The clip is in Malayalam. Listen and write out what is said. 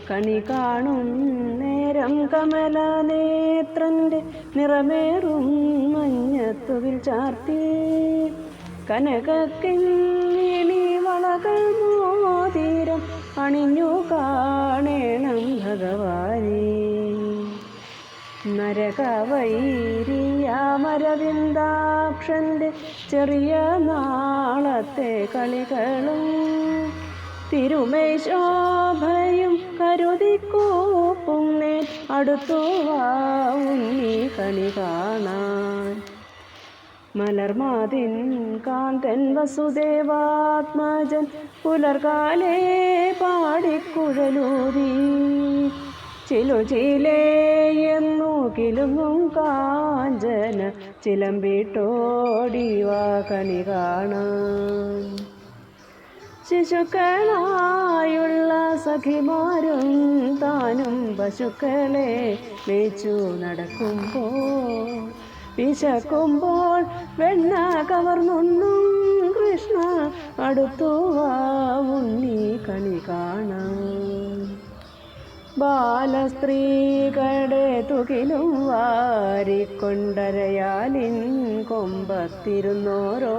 കണി കാണും നേരം കമലനേത്രൻ്റെ നിറമേറും മഞ്ഞത്തുകിൽ ചാർത്തി കനകക്കിങ്ങിണി വളകൾ മോതിരം അണിഞ്ഞു കാണേണം ഭഗവാനേ. നരകവൈരിയാമരവിന്ദാക്ഷൻ്റെ ചെറിയ നാളത്തെ കളികളും തിരുമൈ ശോഭയും കരുതിക്കൂപ്പുന്നേ അടുത്തു വാ ഉണ്ണി കണി കാണാൻ. മലർമാതിൻ കാന്തൻ വസുദേവാത്മജൻ പുലർകാലേ പാടിക്കുഴലൂതി ചിലുചിലേയെന്നു കിലുങ്ങും കാഞ്ചന ചിലമ്പിട്ടോടിവാ കണി കാണാൻ. ശിശുക്കളായുള്ള സഖിമാരും താനും പശുക്കളെ മേച്ചു നടക്കുമ്പോൾ വിശക്കുമ്പോൾ വെണ്ണ കവർന്നുണ്ണും കൃഷ്ണ അടുത്തു വാ ഉണ്ണി കണി കാണാൻ. ബാലസ്ത്രീകളുടെ തുകിലും വാരിക്കൊണ്ടരയാലിൻ കൊമ്പത്തിരുന്നോരോ